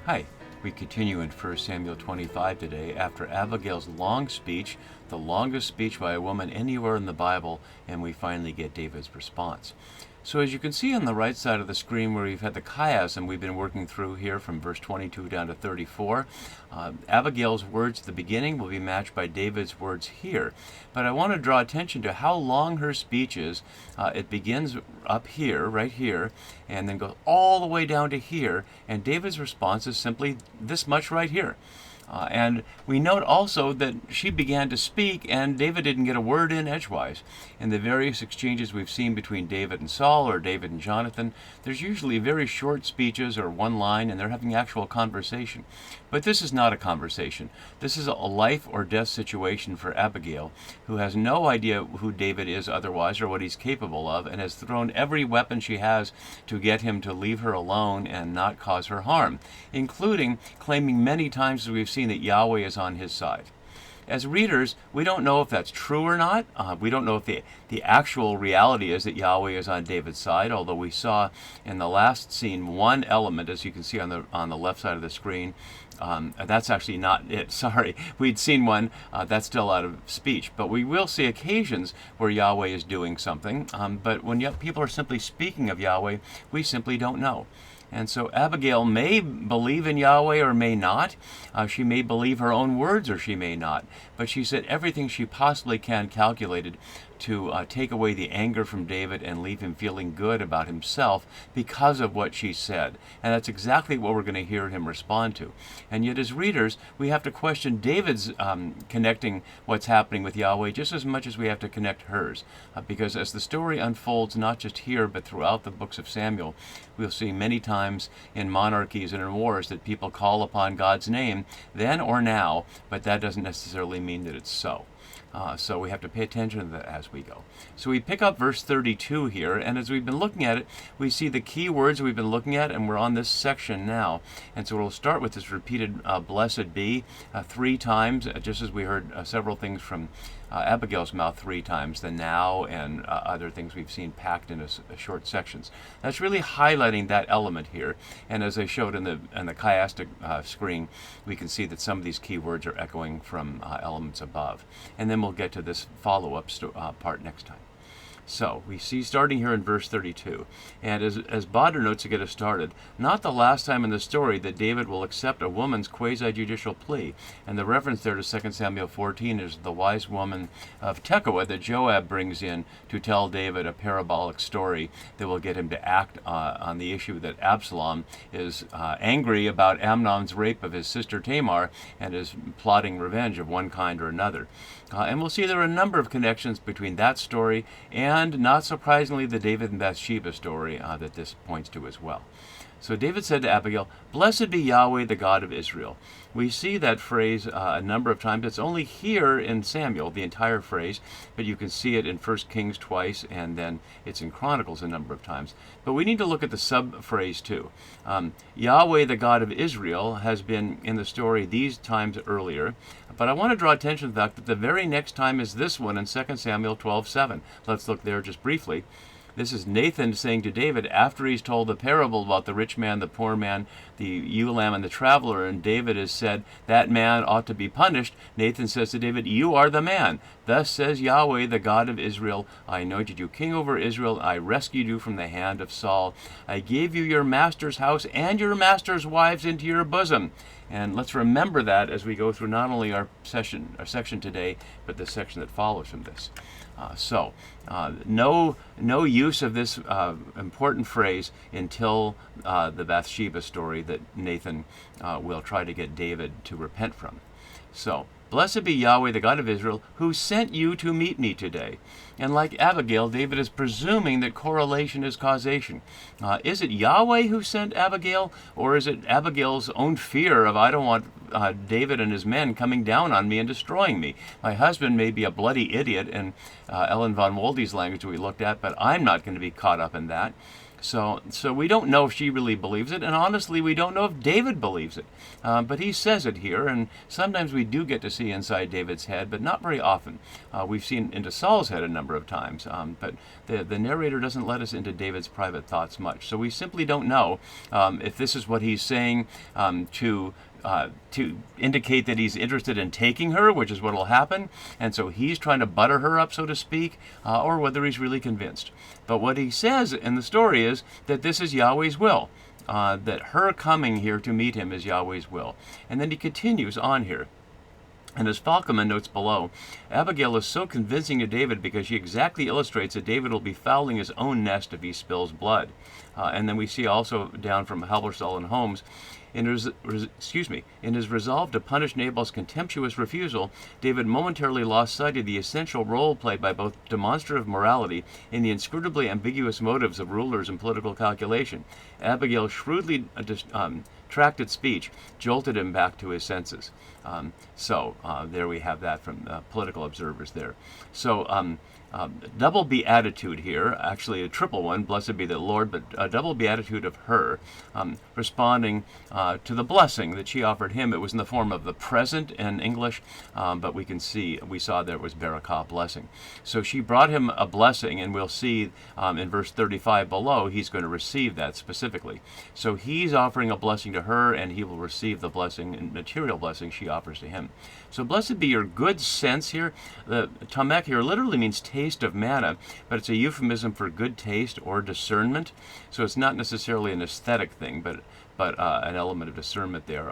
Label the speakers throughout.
Speaker 1: Hi, we continue in 1 Samuel 25 today after Abigail's long speech, the longest speech by a woman anywhere in the Bible, and we finally get David's response. So as you can see on the right side of the screen where we've had the chiasm we've been working through here from verse 22 down to 34, Abigail's words at the beginning will be matched by David's words here. But I want to draw attention to how long her speech is. It begins up here, right here, and then goes all the way down to here, and David's response is simply this much right here. And we note also that she began to speak and David didn't get a word in edgewise. In the various exchanges we've seen between David and Saul or David and Jonathan, there's usually very short speeches or one line and they're having actual conversation. But this is not a conversation. This is a life or death situation for Abigail, who has no idea who David is otherwise or what he's capable of, and has thrown every weapon she has to get him to leave her alone and not cause her harm, including claiming many times, as we've seen, that Yahweh is on his side. As readers, we don't know if that's true or not. We don't know if the actual reality is that Yahweh is on David's side, although we saw in the last scene one element, as you can see on the left side of the screen. That's actually not it. Sorry, we'd seen one. That's still out of speech. But we will see occasions where Yahweh is doing something. But when people are simply speaking of Yahweh, we simply don't know. And so Abigail may believe in Yahweh or may not. She may believe her own words or she may not. But she said everything she possibly can calculated to take away the anger from David and leave him feeling good about himself because of what she said. And that's exactly what we're going to hear him respond to. And yet as readers, we have to question David's connecting what's happening with Yahweh just as much as we have to connect hers. Because as the story unfolds, not just here, but throughout the books of Samuel, we'll see many times in monarchies and in wars that people call upon God's name then or now, but that doesn't necessarily mean that it's so. So we have to pay attention to that as we go. So we pick up verse 32 here, and as we've been looking at it, we see the key words we've been looking at, and we're on this section now. And so we'll start with this repeated blessed be 3 times, just as we heard several things from Abigail's mouth 3 times, the now and other things we've seen packed into short sections. That's really highlighting that element here. And as I showed in the chiastic screen, we can see that some of these key words are echoing from elements above. And then we'll get to this follow-up part next time. So we see starting here in verse 32, and as Bodder notes to get us started, not the last time in the story that David will accept a woman's quasi-judicial plea. And the reference there to 2 Samuel 14 is the wise woman of Tekoa that Joab brings in to tell David a parabolic story that will get him to act on the issue that Absalom is angry about Amnon's rape of his sister Tamar and is plotting revenge of one kind or another. And we'll see there are a number of connections between that story and, not surprisingly, the David and Bathsheba story that this points to as well. So David said to Abigail, "Blessed be Yahweh, the God of Israel." We see that phrase a number of times. It's only here in Samuel, the entire phrase, but you can see it in 1 Kings twice, and then it's in Chronicles a number of times. But we need to look at the sub-phrase too. Yahweh, the God of Israel, has been in the story these times earlier, but I want to draw attention to the fact that the very next time is this one in 2 Samuel 12:7. Let's look there just briefly. This is Nathan saying to David after he's told the parable about the rich man, the poor man, the ewe lamb, and the traveler, and David has said that man ought to be punished. Nathan says to David, "You are the man. Thus says Yahweh, the God of Israel, I anointed you king over Israel. I rescued you from the hand of Saul. I gave you your master's house and your master's wives into your bosom." And let's remember that as we go through not only our section today, but the section that follows from this. No use of this important phrase until the Bathsheba story that Nathan will try to get David to repent from. So, blessed be Yahweh, the God of Israel, who sent you to meet me today. And like Abigail, David is presuming that correlation is causation. Is it Yahweh who sent Abigail, or is it Abigail's own fear of, I don't want David and his men coming down on me and destroying me? My husband may be a bloody idiot in Ellen von Wolde's language we looked at, but I'm not going to be caught up in that. So we don't know if she really believes it, and honestly, we don't know if David believes it. But he says it here, and sometimes we do get to see inside David's head, but not very often. We've seen into Saul's head a number of times, but the narrator doesn't let us into David's private thoughts much. So we simply don't know if this is what he's saying to indicate that he's interested in taking her, which is what will happen, and so he's trying to butter her up, so to speak, or whether he's really convinced. But what he says in the story is that this is Yahweh's will, that her coming here to meet him is Yahweh's will. And then he continues on here. And as Falcoman notes below, Abigail is so convincing to David because she exactly illustrates that David will be fouling his own nest if he spills blood. And then we see also down from Halberstal and Holmes, in his resolve to punish Nabal's contemptuous refusal, David momentarily lost sight of the essential role played by both demonstrative morality and the inscrutably ambiguous motives of rulers in political calculation. Abigail's shrewdly tracted speech jolted him back to his senses. There we have that from political observers there. Double beatitude here, actually a triple one, blessed be the Lord, but a double beatitude of her, responding to the blessing that she offered him. It was in the form of the present in English, but we saw there was barakah, blessing. So she brought him a blessing, and we'll see in verse 35 below, he's going to receive that specifically. So he's offering a blessing to her, and he will receive the blessing and material blessing she offers to him. So blessed be your good sense here. The tamek here literally means taste of manna, but it's a euphemism for good taste or discernment. So it's not necessarily an aesthetic thing, but an element of discernment there.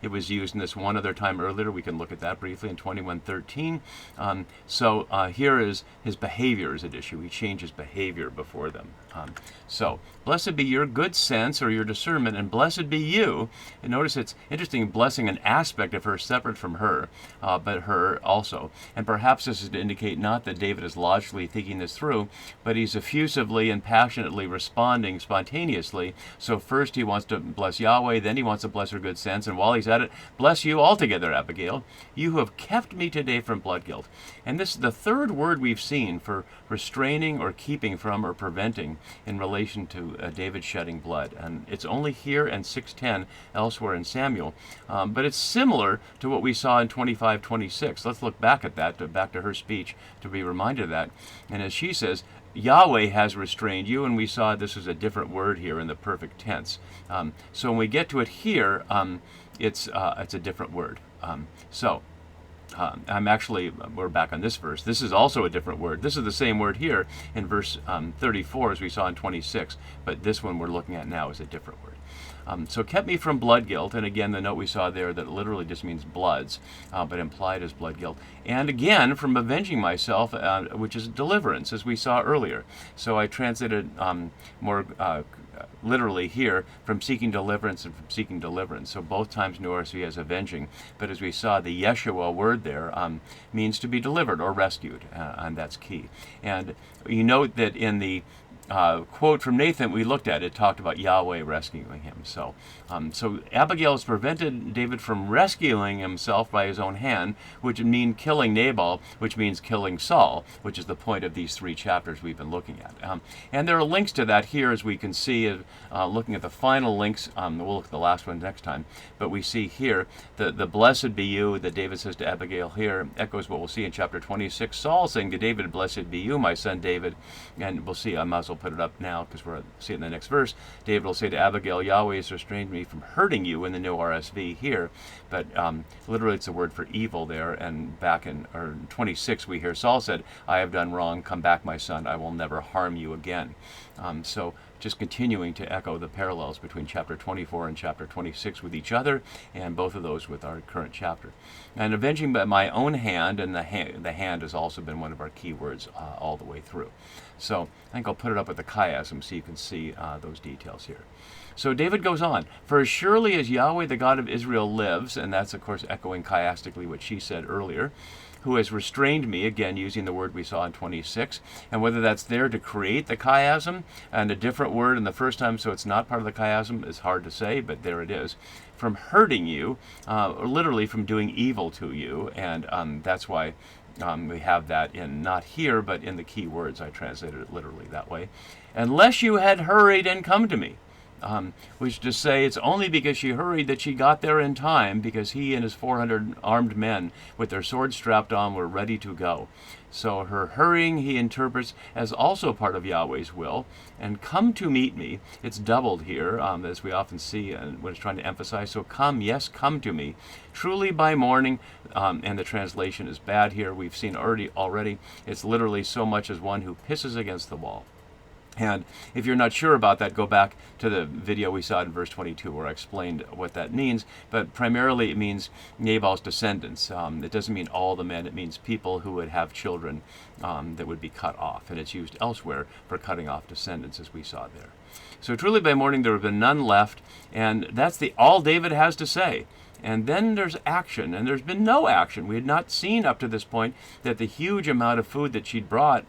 Speaker 1: It was used in this one other time earlier. We can look at that briefly in 21:13. Here is his behavior is at issue. He changes behavior before them. Blessed be your good sense or your discernment, and blessed be you. And notice it's interesting, blessing an aspect of her separate from her, but her also. And perhaps this is to indicate not that David is logically thinking this through, but he's effusively and passionately responding spontaneously. So first he wants to bless Yahweh, then he wants to bless her good sense, and while he's at it, bless you altogether, Abigail, you who have kept me today from blood guilt. And this is the third word we've seen for restraining or keeping from or preventing in relation to David shedding blood. And it's only here in 6:10, elsewhere in Samuel. But it's similar to what we saw in 25:26. Let's look back at that, back to her speech, to be reminded of that. And as she says, Yahweh has restrained you, and we saw this is a different word here in the perfect tense. So when we get to it here, it's a different word. We're back on this verse. This is also a different word. This is the same word here in verse 34 as we saw in 26, but this one we're looking at now is a different word. So kept me from blood guilt, and again the note we saw there that literally just means bloods, but implied as blood guilt. And again from avenging myself, which is deliverance, as we saw earlier. So I translated more literally here, from seeking deliverance and from seeking deliverance. So both times in ORSV as avenging, but as we saw, the Yeshua word there means to be delivered or rescued, and that's key. And you note that in the quote from Nathan we looked at, it talked about Yahweh rescuing him. So Abigail has prevented David from rescuing himself by his own hand, which would mean killing Nabal, which means killing Saul, which is the point of these 3 chapters we've been looking at. And there are links to that here, as we can see, looking at the final links. We'll look at the last one next time, but we see here the blessed be you that David says to Abigail here echoes what we'll see in chapter 26. Saul saying to David, blessed be you, my son David. And we'll see, I might as well put it up now because we'll see it in the next verse. David will say to Abigail, Yahweh has restrained me from hurting you, in the new RSV here, but literally it's a word for evil there. And back in 26 we hear Saul said, I have done wrong, come back my son, I will never harm you again. So just continuing to echo the parallels between chapter 24 and chapter 26 with each other, and both of those with our current chapter. And avenging by my own hand, and the hand has also been one of our key words all the way through. So I think I'll put it up with the chiasm so you can see those details here. So David goes on, for as surely as Yahweh the God of Israel lives, and that's of course echoing chiastically what she said earlier, who has restrained me, again using the word we saw in 26, and whether that's there to create the chiasm and a different word in the first time so it's not part of the chiasm is hard to say, but there it is, from hurting you, or literally from doing evil to you, and that's why We have that in, not here, but in the key words. I translated it literally that way. Unless you had hurried and come to me. Which is to say, it's only because she hurried that she got there in time, because he and his 400 armed men with their swords strapped on were ready to go. So her hurrying he interprets as also part of Yahweh's will. And come to meet me, it's doubled here, as we often see when it's trying to emphasize. So come, yes, come to me. Truly by morning, and the translation is bad here. We've seen already. It's literally so much as one who pisses against the wall. And if you're not sure about that, go back to the video we saw in verse 22 where I explained what that means. But primarily it means Nabal's descendants. It doesn't mean all the men. It means people who would have children that would be cut off. And it's used elsewhere for cutting off descendants, as we saw there. So truly by morning there have been none left. And that's all David has to say. And then there's action, and there's been no action. We had not seen up to this point that the huge amount of food that she'd brought,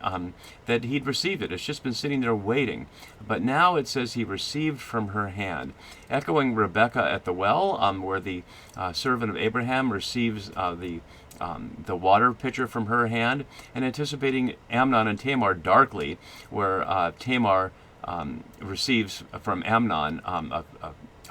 Speaker 1: that he'd received it. It's just been sitting there waiting. But now it says he received from her hand, echoing Rebekah at the well, where the servant of Abraham receives the water pitcher from her hand, and anticipating Amnon and Tamar darkly, where Tamar receives from Amnon a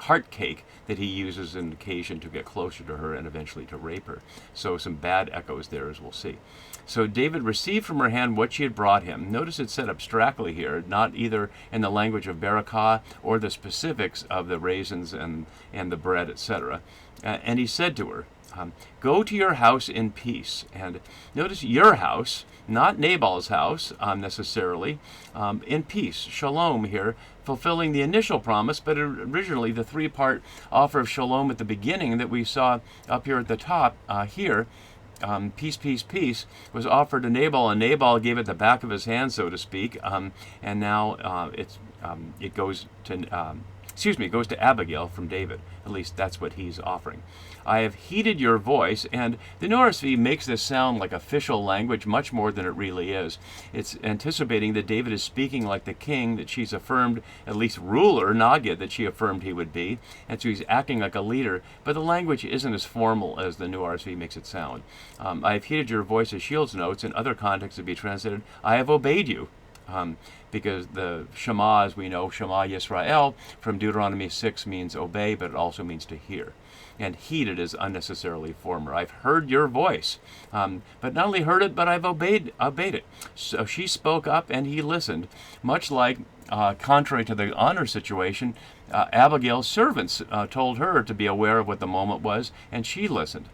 Speaker 1: heart cake that he uses an occasion to get closer to her and eventually to rape her. So some bad echoes there, as we'll see. So David received from her hand what she had brought him. Notice it's said abstractly here, not either in the language of Barakah or the specifics of the raisins and the bread, etc. And he said to her, go to your house in peace. And notice your house, not Nabal's house necessarily, in peace. Shalom here, fulfilling the initial promise, but originally the three-part offer of shalom at the beginning that we saw up here at the top here, peace, peace, peace, was offered to Nabal, and Nabal gave it the back of his hand, so to speak, and now it goes to Abigail from David. At least that's what he's offering. I have heeded your voice, and the NRSV makes this sound like official language much more than it really is. It's anticipating that David is speaking like the king that she's affirmed, at least ruler, Nagid, that she affirmed he would be, and so he's acting like a leader, but the language isn't as formal as the New RSV makes it sound. I have heeded your voice, as Shields notes. In other contexts, it'd be translated, I have obeyed you. Because the Shema, as we know, Shema Yisrael, from Deuteronomy 6 means obey, but it also means to hear. And heeded is unnecessarily former. I've heard your voice, but not only heard it, but I've obeyed it. So she spoke up and he listened, much like, contrary to the honor situation, Abigail's servants told her to be aware of what the moment was, and she listened.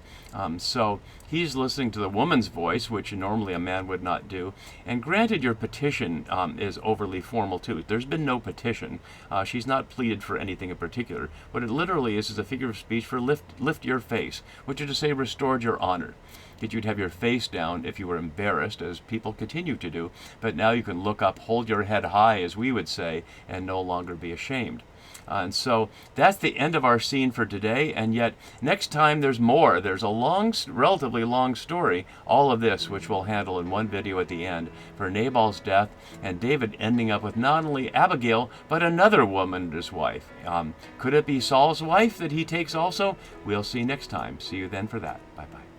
Speaker 1: So he's listening to the woman's voice, which normally a man would not do. And granted, your petition is overly formal too. There's been no petition. She's not pleaded for anything in particular. What it literally is a figure of speech for lift your face, which is to say restored your honor. That you'd have your face down if you were embarrassed, as people continue to do, but now you can look up, hold your head high, as we would say, and no longer be ashamed. And so that's the end of our scene for today, and yet next time there's more. There's a relatively long story, all of this, which we'll handle in one video at the end, for Nabal's death, and David ending up with not only Abigail, but another woman, his wife. Could it be Saul's wife that he takes also? We'll see next time. See you then for that. Bye-bye.